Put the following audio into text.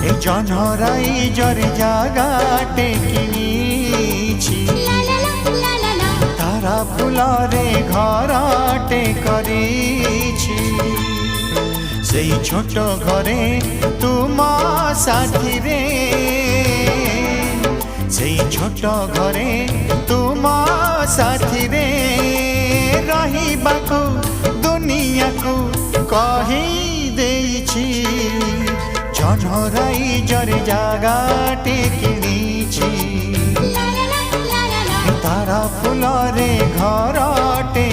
এই জনরাই জরে জাগাটে কিনিছি তারা ফুলরে ঘরটে করিছি সেই ছোট ঘরে তুম সাথীরে সেই ছোট ঘরে তুম সাথীরে রহিবাকু দুনিয়াকু কহি দেইছি জনরাই জরে জাগাটে কিনিছি তারা ফুলরে ঘরটে